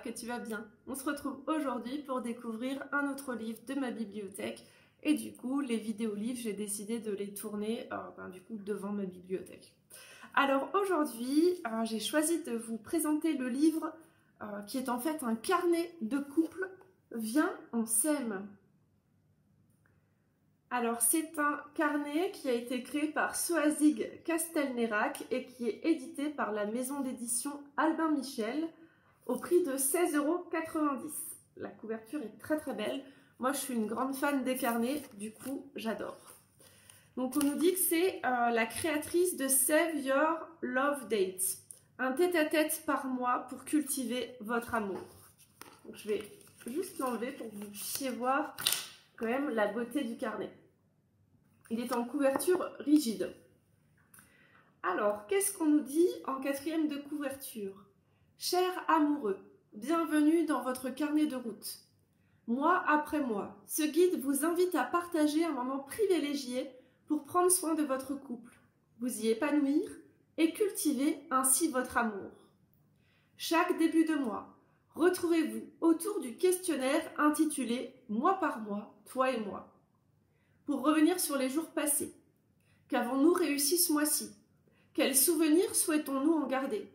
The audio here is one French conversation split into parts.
que tu vas bien. On se retrouve aujourd'hui pour découvrir un autre livre de ma bibliothèque. Et du coup, les vidéos-livres, j'ai décidé de les tourner devant ma bibliothèque. Alors aujourd'hui, j'ai choisi de vous présenter le livre qui est en fait un carnet de couple. Viens, on s'aime. Alors c'est un carnet qui a été créé par Soazig Castelnerac et qui est édité par la maison d'édition Albin Michel au prix de 16,90 €. La couverture est très très belle. Moi je suis une grande fan des carnets, du coup j'adore. Donc on nous dit que c'est la créatrice de Save Your Love Date. Un tête-à-tête par mois pour cultiver votre amour. Donc je vais juste l'enlever pour que vous puissiez voir quand même la beauté du carnet. Il est en couverture rigide. Alors, qu'est-ce qu'on nous dit en quatrième de couverture? Cher amoureux, bienvenue dans votre carnet de route. Mois après mois, ce guide vous invite à partager un moment privilégié pour prendre soin de votre couple, vous y épanouir et cultiver ainsi votre amour. Chaque début de mois, retrouvez-vous autour du questionnaire intitulé « Mois par mois, toi et moi ». Pour revenir sur les jours passés, qu'avons-nous réussi ce mois-ci? Quels souvenirs souhaitons-nous en garder?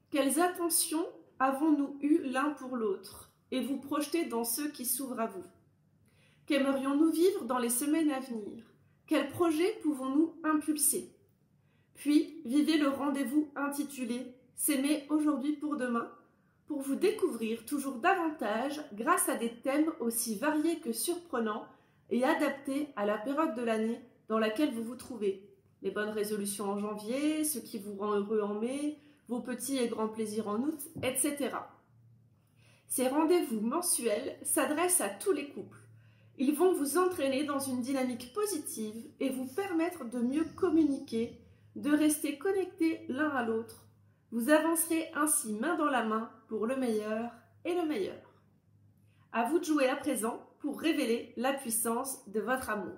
Quelles attentions avons-nous eues l'un pour l'autre? Et vous projeter dans ceux qui s'ouvrent à vous. Qu'aimerions-nous vivre dans les semaines à venir? Quels projets pouvons-nous impulser? Puis, vivez le rendez-vous intitulé « S'aimer aujourd'hui pour demain » pour vous découvrir toujours davantage grâce à des thèmes aussi variés que surprenants et adaptés à la période de l'année dans laquelle vous vous trouvez. Les bonnes résolutions en janvier, ce qui vous rend heureux en mai, vos petits et grands plaisirs en août, etc. Ces rendez-vous mensuels s'adressent à tous les couples. Ils vont vous entraîner dans une dynamique positive et vous permettre de mieux communiquer, de rester connectés l'un à l'autre. Vous avancerez ainsi main dans la main pour le meilleur et le meilleur. À vous de jouer à présent pour révéler la puissance de votre amour.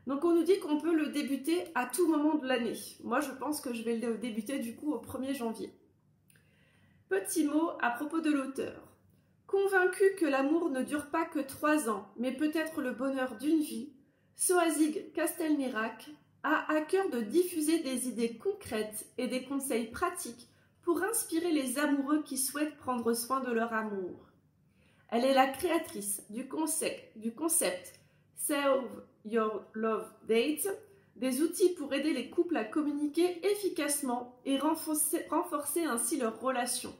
Donc on nous dit qu'on peut le débuter à tout moment de l'année. Moi je pense que je vais le débuter du coup au 1er janvier. Petit mot à propos de l'auteur. Convaincu que l'amour ne dure pas que 3 ans, mais peut-être le bonheur d'une vie, Soazig Castelnerac a à cœur de diffuser des idées concrètes et des conseils pratiques pour inspirer les amoureux qui souhaitent prendre soin de leur amour. Elle est la créatrice du concept Save Your Love Date, des outils pour aider les couples à communiquer efficacement et renforcer ainsi leur relation.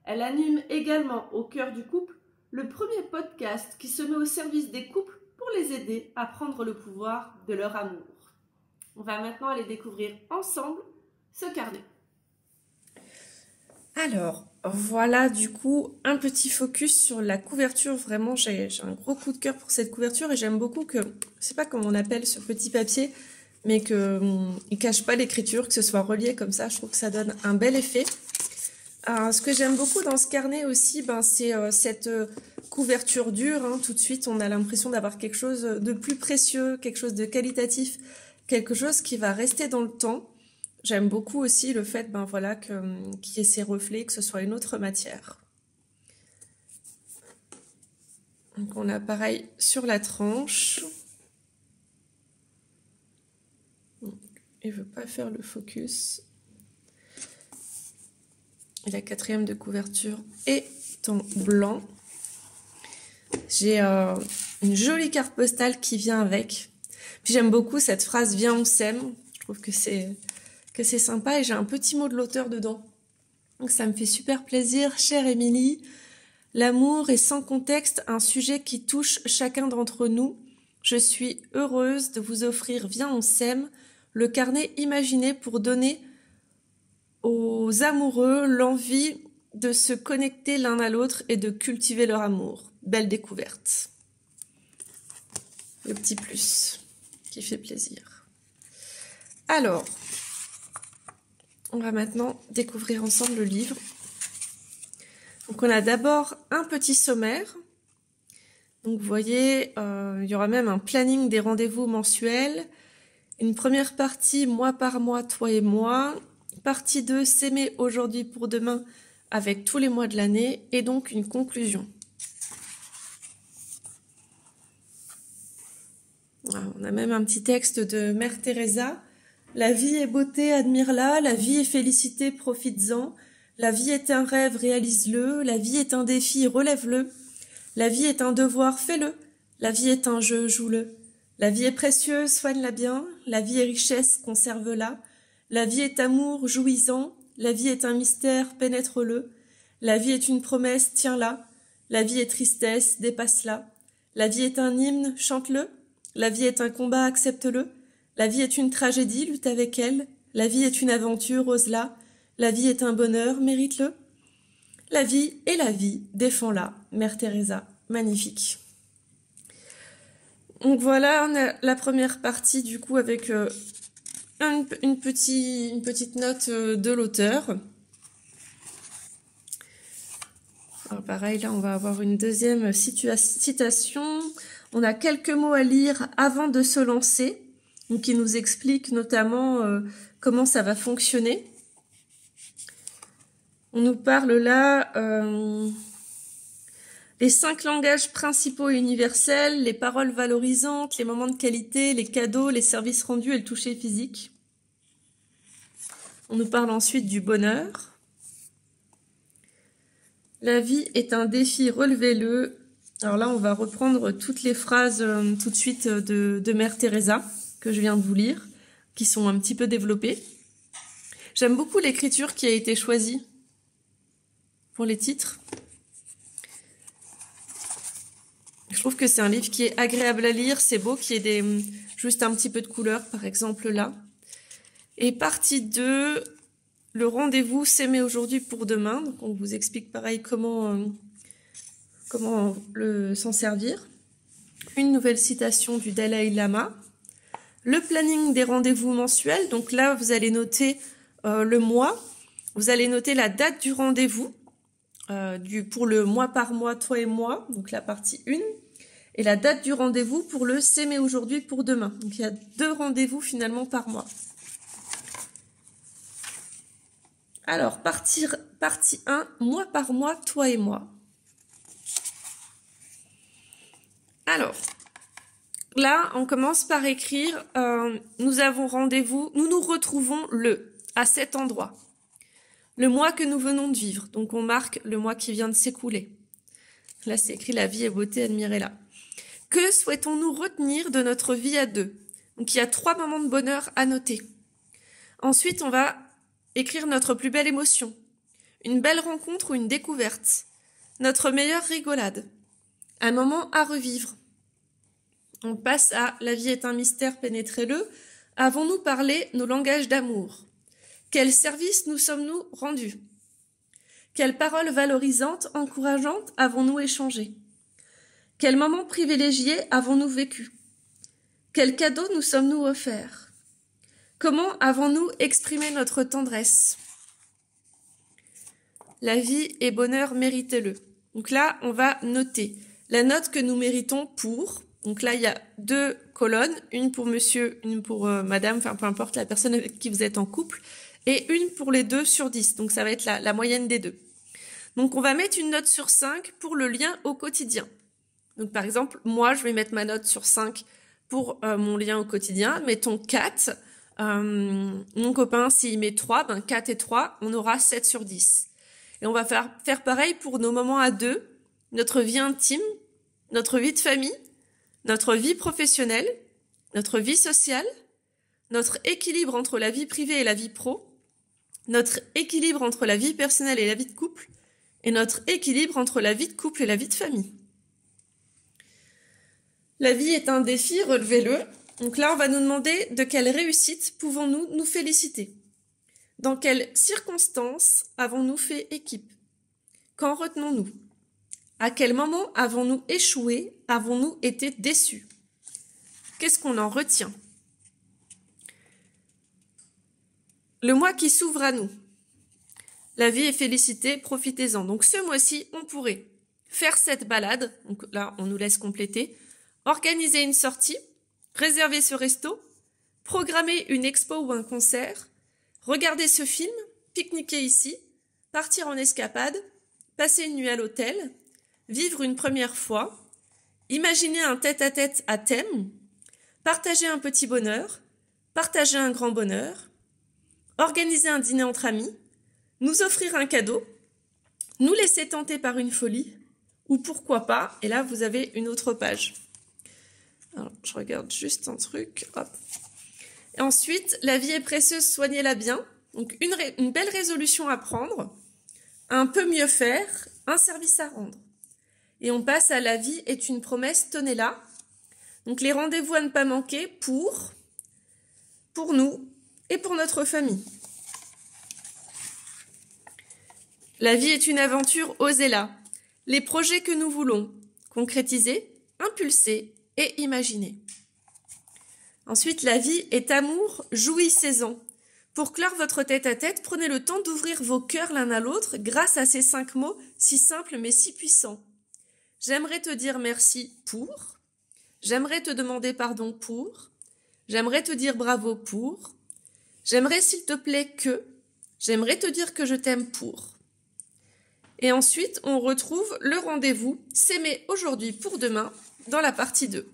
Elle anime également au cœur du couple le premier podcast qui se met au service des couples pour les aider à prendre le pouvoir de leur amour. On va maintenant aller découvrir ensemble ce carnet. Alors, voilà du coup un petit focus sur la couverture. Vraiment, j'ai un gros coup de cœur pour cette couverture et j'aime beaucoup que, je sais pas comment on appelle ce petit papier, mais qu'il cache pas l'écriture, que ce soit relié comme ça. Je trouve que ça donne un bel effet. Ce que j'aime beaucoup dans ce carnet aussi, c'est cette couverture dure. Tout de suite, on a l'impression d'avoir quelque chose de plus précieux, quelque chose de qualitatif, quelque chose qui va rester dans le temps. J'aime beaucoup aussi le fait qu'il y ait ces reflets, que ce soit une autre matière. Donc on a pareil sur la tranche. Il ne veut pas faire le focus. Et la quatrième de couverture est en blanc. J'ai une jolie carte postale qui vient avec. Puis j'aime beaucoup cette phrase « Viens, on s'aime ». Je trouve que c'est sympa et j'ai un petit mot de l'auteur dedans. Donc ça me fait super plaisir. Chère Émilie, l'amour est sans contexte un sujet qui touche chacun d'entre nous. Je suis heureuse de vous offrir « Viens, on s'aime », le carnet imaginé pour donner aux amoureux l'envie de se connecter l'un à l'autre et de cultiver leur amour. Belle découverte. Le petit plus qui fait plaisir. Alors, on va maintenant découvrir ensemble le livre. Donc on a d'abord un petit sommaire. Donc vous voyez, il y aura même un planning des rendez-vous mensuels. Une première partie, mois par mois, toi et moi. Partie 2, s'aimer aujourd'hui pour demain, avec tous les mois de l'année et donc une conclusion. Voilà, on a même un petit texte de Mère Teresa. La vie est beauté, admire-la. La vie est félicité, profites-en. La vie est un rêve, réalise-le. La vie est un défi, relève-le. La vie est un devoir, fais-le. La vie est un jeu, joue-le. La vie est précieuse, soigne-la bien. La vie est richesse, conserve-la. La vie est amour, jouis-en. La vie est un mystère, pénètre-le. La vie est une promesse, tiens-la. La vie est tristesse, dépasse-la. La vie est un hymne, chante-le. La vie est un combat, accepte-le. La vie est une tragédie, lutte avec elle. La vie est une aventure, ose-la. La vie est un bonheur, mérite-le. La vie est la vie, défends-la. Mère Teresa, magnifique. Donc voilà, on a la première partie du coup avec une petite note de l'auteur. Alors pareil, là on va avoir une deuxième citation. On a quelques mots à lire avant de se lancer, donc qui nous explique notamment comment ça va fonctionner. On nous parle là les 5 langages principaux et universels, les paroles valorisantes, les moments de qualité, les cadeaux, les services rendus et le toucher physique. On nous parle ensuite du bonheur. La vie est un défi, relevez-le. Alors là, on va reprendre toutes les phrases tout de suite de Mère Teresa que je viens de vous lire, qui sont un petit peu développées. J'aime beaucoup l'écriture qui a été choisie pour les titres. Je trouve que c'est un livre qui est agréable à lire, c'est beau, qui ait juste un petit peu de couleur, par exemple là. Et partie 2, le rendez-vous s'aimer aujourd'hui pour demain. Donc on vous explique pareil comment s'en servir. Une nouvelle citation du Dalai Lama. Le planning des rendez-vous mensuels. Donc là, vous allez noter le mois. Vous allez noter la date du rendez-vous pour le mois par mois, toi et moi. Donc la partie 1. Et la date du rendez-vous pour le s'aimer aujourd'hui pour demain. Donc il y a 2 rendez-vous finalement par mois. Alors, partie 1, mois par mois, toi et moi. Alors, là, on commence par écrire, nous avons rendez-vous, nous nous retrouvons à cet endroit. Le mois que nous venons de vivre. Donc, on marque le mois qui vient de s'écouler. Là, c'est écrit la vie est beauté, admirez-la. Que souhaitons-nous retenir de notre vie à 2? Donc, il y a 3 moments de bonheur à noter. Ensuite, on va écrire notre plus belle émotion. Une belle rencontre ou une découverte. Notre meilleure rigolade. Un moment à revivre. On passe à la vie est un mystère, pénétrez-le. Avons-nous parlé nos langages d'amour? Quel service nous sommes-nous rendus? Quelles paroles valorisantes, encourageantes avons-nous échangées? Quel moment privilégié avons-nous vécu? Quels cadeaux nous sommes-nous offerts? Comment avons-nous exprimé notre tendresse? La vie est bonheur, méritez-le. Donc là, on va noter la note que nous méritons pour. Donc là, il y a 2 colonnes, une pour monsieur, une pour madame, enfin peu importe la personne avec qui vous êtes en couple, et une pour les 2 sur 10. Donc ça va être la moyenne des 2. Donc on va mettre une note sur 5 pour le lien au quotidien. Donc par exemple, moi, je vais mettre ma note sur 5 pour mon lien au quotidien. Mettons 4. Mon copain, s'il met 3, 4 et 3, on aura 7 sur 10. Et on va faire pareil pour nos moments à 2, notre vie intime, notre vie de famille, notre vie professionnelle, notre vie sociale, notre équilibre entre la vie privée et la vie pro, notre équilibre entre la vie personnelle et la vie de couple, et notre équilibre entre la vie de couple et la vie de famille. La vie est un défi, relevez-le. Donc là, on va nous demander de quelle réussite pouvons-nous nous féliciter? Dans quelles circonstances avons-nous fait équipe? Qu'en retenons-nous? À quel moment avons-nous échoué? Avons-nous été déçus? Qu'est-ce qu'on en retient? Le mois qui s'ouvre à nous. La vie est félicitée, profitez-en. Donc ce mois-ci, on pourrait faire cette balade. Donc là, on nous laisse compléter. Organiser une sortie. Réserver ce resto, programmer une expo ou un concert, regarder ce film, pique-niquer ici, partir en escapade, passer une nuit à l'hôtel, vivre une première fois, imaginer un tête-à-tête à thème, partager un petit bonheur, partager un grand bonheur, organiser un dîner entre amis, nous offrir un cadeau, nous laisser tenter par une folie, ou pourquoi pas, et là vous avez une autre page. Alors, je regarde juste un truc, hop. Et ensuite, la vie est précieuse, soignez-la bien. Donc une belle résolution à prendre, un peu mieux faire, un service à rendre. Et on passe à la vie est une promesse, tenez-la. Donc les rendez-vous à ne pas manquer pour nous et pour notre famille. La vie est une aventure, osez-la. Les projets que nous voulons concrétiser, impulser et imaginer. Ensuite, la vie est amour, jouissez-en. Pour clore votre tête-à-tête, prenez le temps d'ouvrir vos cœurs l'un à l'autre grâce à ces 5 mots si simples mais si puissants. J'aimerais te dire merci pour, j'aimerais te demander pardon pour, j'aimerais te dire bravo pour, j'aimerais s'il te plaît que, j'aimerais te dire que je t'aime pour. Et ensuite, on retrouve le rendez-vous s'aimer aujourd'hui pour demain dans la partie 2.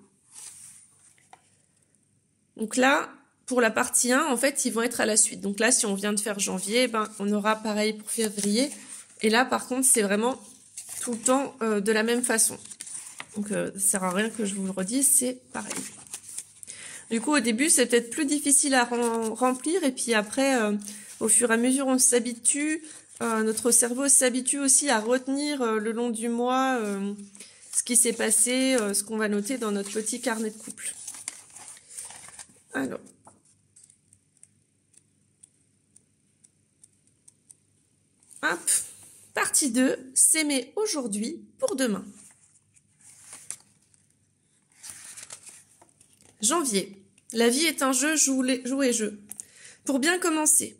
Donc là, pour la partie 1, en fait, ils vont être à la suite. Donc là, si on vient de faire janvier, on aura pareil pour février. Et là, par contre, c'est vraiment tout le temps de la même façon. Donc, ça ne sert à rien que je vous le redise, c'est pareil. Du coup, au début, c'est peut-être plus difficile à remplir. Et puis après, au fur et à mesure, on s'habitue. Notre cerveau s'habitue aussi à retenir le long du mois ce qui s'est passé, ce qu'on va noter dans notre petit carnet de couple. Alors. Hop. Partie 2, s'aimer aujourd'hui pour demain. Janvier. La vie est un jeu, jouez jeu. Pour bien commencer.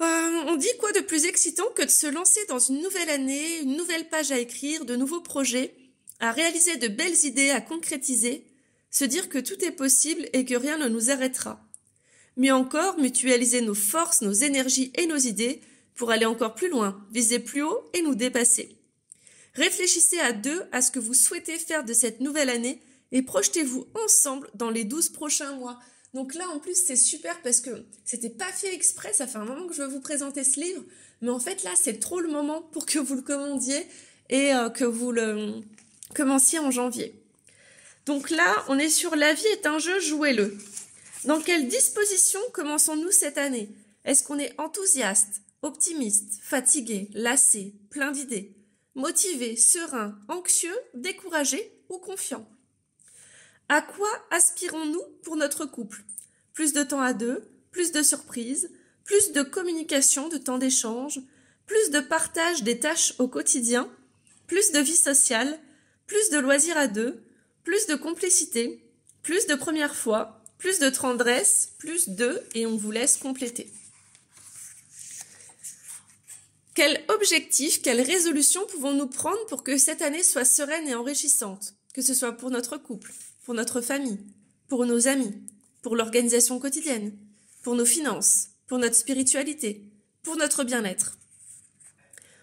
On dit quoi de plus excitant que de se lancer dans une nouvelle année, une nouvelle page à écrire, de nouveaux projets, à réaliser de belles idées, à concrétiser, se dire que tout est possible et que rien ne nous arrêtera. Mieux encore, mutualiser nos forces, nos énergies et nos idées pour aller encore plus loin, viser plus haut et nous dépasser. Réfléchissez à deux à ce que vous souhaitez faire de cette nouvelle année et projetez-vous ensemble dans les 12 prochains mois. Donc là, en plus, c'est super parce que c'était pas fait exprès. Ça fait un moment que je veux vous présenter ce livre. Mais en fait, là, c'est trop le moment pour que vous le commandiez et que vous le commenciez en janvier. Donc là, on est sur la vie est un jeu, jouez-le. Dans quelle disposition commençons-nous cette année? Est-ce qu'on est enthousiaste, optimiste, fatigué, lassé, plein d'idées, motivé, serein, anxieux, découragé ou confiant? À quoi aspirons-nous pour notre couple? Plus de temps à deux, plus de surprises, plus de communication, de temps d'échange, plus de partage des tâches au quotidien, plus de vie sociale, plus de loisirs à deux, plus de complicité, plus de première fois, plus de tendresse, plus de, et on vous laisse compléter. Quel objectif, quelle résolution pouvons-nous prendre pour que cette année soit sereine et enrichissante, que ce soit pour notre couple, pour notre famille, pour nos amis, pour l'organisation quotidienne, pour nos finances, pour notre spiritualité, pour notre bien-être.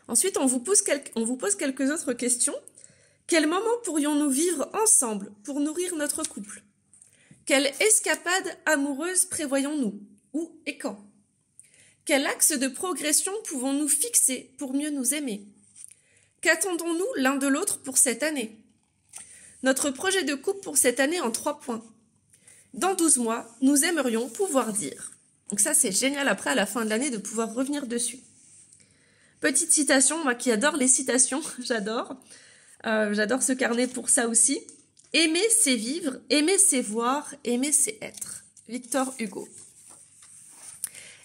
Ensuite, on vous pose quelques autres questions. Quel moment pourrions-nous vivre ensemble pour nourrir notre couple? Quelle escapade amoureuse prévoyons-nous? Où et quand? Quel axe de progression pouvons-nous fixer pour mieux nous aimer? Qu'attendons-nous l'un de l'autre pour cette année? Notre projet de couple pour cette année en 3 points. Dans 12 mois, nous aimerions pouvoir dire. Donc ça, c'est génial après, à la fin de l'année, de pouvoir revenir dessus. Petite citation, moi qui adore les citations, j'adore. J'adore ce carnet pour ça aussi. Aimer, c'est vivre. Aimer, c'est voir. Aimer, c'est être. Victor Hugo.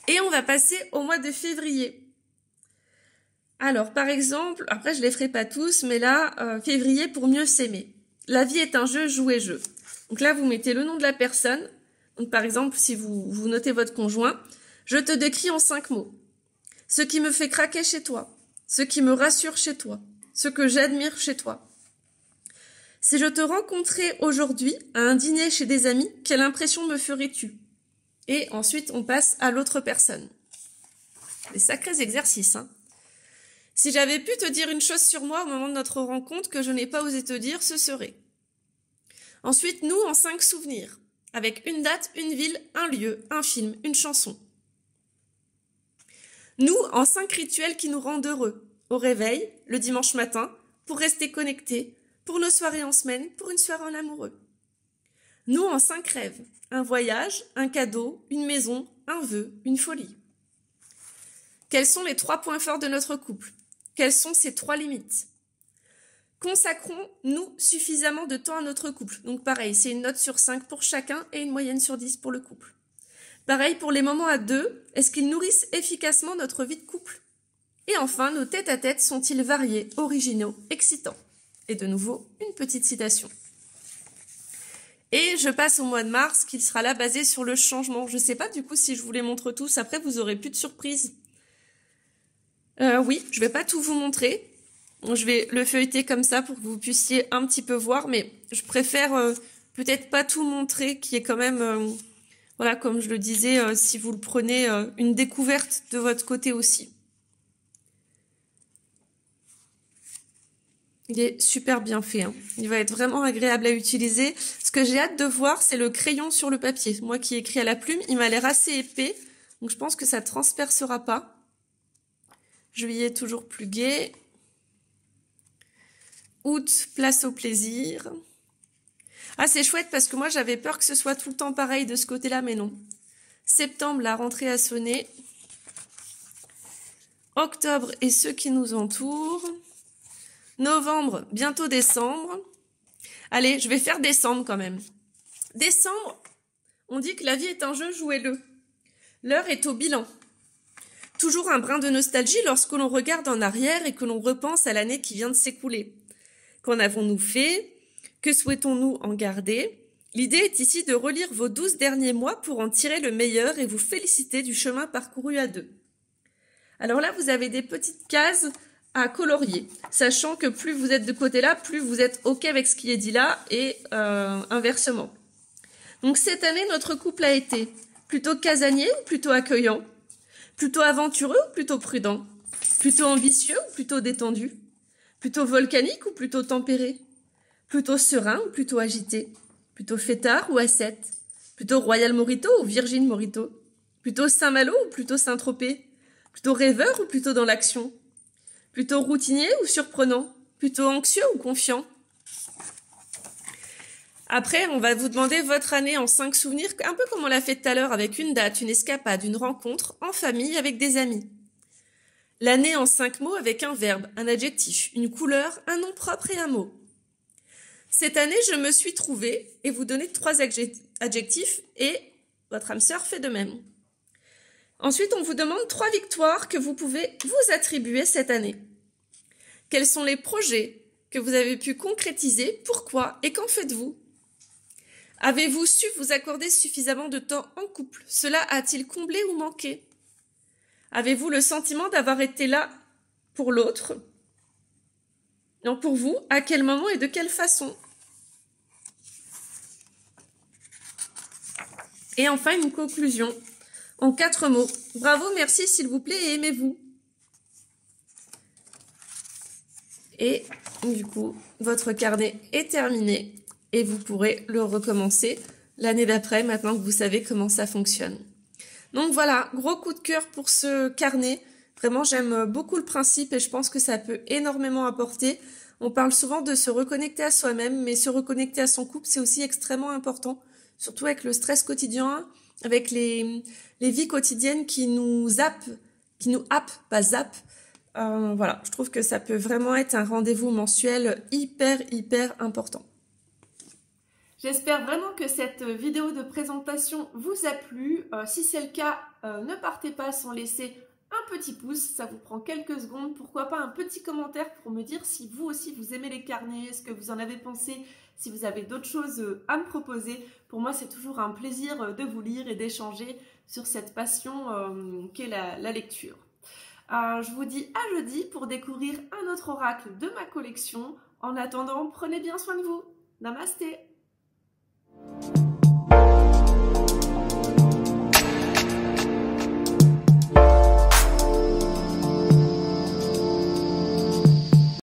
Et on va passer au mois de février. Alors, par exemple, après je les ferai pas tous, mais là, février pour mieux s'aimer. La vie est un jeu, jouez jeu. Donc là, vous mettez le nom de la personne. Donc par exemple, si vous notez votre conjoint, je te décris en 5 mots. Ce qui me fait craquer chez toi, ce qui me rassure chez toi, ce que j'admire chez toi. Si je te rencontrais aujourd'hui à un dîner chez des amis, quelle impression me ferais-tu? Et ensuite, on passe à l'autre personne. Des sacrés exercices, hein. Si j'avais pu te dire une chose sur moi au moment de notre rencontre que je n'ai pas osé te dire, ce serait. Ensuite, nous en 5 souvenirs, avec une date, une ville, un lieu, un film, une chanson. Nous en 5 rituels qui nous rendent heureux, au réveil, le dimanche matin, pour rester connectés, pour nos soirées en semaine, pour une soirée en amoureux. Nous en 5 rêves, un voyage, un cadeau, une maison, un vœu, une folie. Quels sont les 3 points forts de notre couple? Quelles sont ces 3 limites? Consacrons-nous suffisamment de temps à notre couple? Donc pareil, c'est une note sur 5 pour chacun et une moyenne sur 10 pour le couple. Pareil pour les moments à 2, est-ce qu'ils nourrissent efficacement notre vie de couple? Et enfin, nos tête-à-tête sont-ils variés, originaux, excitants? Et de nouveau, une petite citation. Et je passe au mois de mars, qui sera là basé sur le changement. Je ne sais pas du coup si je vous les montre tous, après vous aurez plus de surprises. Oui, je vais pas tout vous montrer. Je vais le feuilleter comme ça pour que vous puissiez un petit peu voir, mais je préfère peut-être pas tout montrer, qui est quand même, voilà, comme je le disais, si vous le prenez, une découverte de votre côté aussi. Il est super bien fait, hein. Il va être vraiment agréable à utiliser. Ce que j'ai hâte de voir, c'est le crayon sur le papier. Moi qui écris à la plume, il m'a l'air assez épais, donc je pense que ça transpercera pas. Juillet, toujours plus gai. Août, place au plaisir. Ah, c'est chouette parce que moi, j'avais peur que ce soit tout le temps pareil de ce côté-là, mais non. Septembre, la rentrée a sonné. Octobre et ceux qui nous entourent. Novembre, bientôt décembre. Allez, je vais faire décembre quand même. Décembre, on dit que la vie est un jeu, jouez-le. L'heure est au bilan. Toujours un brin de nostalgie lorsque l'on regarde en arrière et que l'on repense à l'année qui vient de s'écouler. Qu'en avons-nous fait? Que souhaitons-nous en garder? L'idée est ici de relire vos 12 derniers mois pour en tirer le meilleur et vous féliciter du chemin parcouru à 2. Alors là, vous avez des petites cases à colorier, sachant que plus vous êtes de côté là, plus vous êtes OK avec ce qui est dit là et inversement. Donc cette année, notre couple a été plutôt casanier ou plutôt accueillant? Plutôt aventureux ou plutôt prudent? Plutôt ambitieux ou plutôt détendu? Plutôt volcanique ou plutôt tempéré? Plutôt serein ou plutôt agité? Plutôt fêtard ou ascète? Plutôt Royal Mojito ou Virgin Mojito? Plutôt Saint-Malo ou plutôt Saint-Tropez? Plutôt rêveur ou plutôt dans l'action? Plutôt routinier ou surprenant? Plutôt anxieux ou confiant? Après, on va vous demander votre année en 5 souvenirs, un peu comme on l'a fait tout à l'heure, avec une date, une escapade, une rencontre, en famille, avec des amis. L'année en 5 mots avec un verbe, un adjectif, une couleur, un nom propre et un mot. Cette année, je me suis trouvée, et vous donnez 3 adjectifs, et votre âme sœur fait de même. Ensuite, on vous demande 3 victoires que vous pouvez vous attribuer cette année. Quels sont les projets que vous avez pu concrétiser? Pourquoi et qu'en faites-vous? Avez-vous su vous accorder suffisamment de temps en couple? Cela a-t-il comblé ou manqué? Avez-vous le sentiment d'avoir été là pour l'autre? Non, pour vous, à quel moment et de quelle façon? Et enfin, une conclusion en 4 mots. Bravo, merci, s'il vous plaît et aimez-vous. Et du coup, votre carnet est terminé et vous pourrez le recommencer l'année d'après, maintenant que vous savez comment ça fonctionne. Donc voilà, gros coup de cœur pour ce carnet. Vraiment, j'aime beaucoup le principe et je pense que ça peut énormément apporter. On parle souvent de se reconnecter à soi-même, mais se reconnecter à son couple, c'est aussi extrêmement important. Surtout avec le stress quotidien, avec les vies quotidiennes qui nous happent, pas zappent. Voilà, je trouve que ça peut vraiment être un rendez-vous mensuel hyper important. J'espère vraiment que cette vidéo de présentation vous a plu. Si c'est le cas, ne partez pas sans laisser un petit pouce, ça vous prend quelques secondes. Pourquoi pas un petit commentaire pour me dire si vous aussi vous aimez les carnets, ce que vous en avez pensé, si vous avez d'autres choses à me proposer. Pour moi, c'est toujours un plaisir de vous lire et d'échanger sur cette passion qu'est la lecture. Je vous dis à jeudi pour découvrir un autre oracle de ma collection. En attendant, prenez bien soin de vous. Namasté!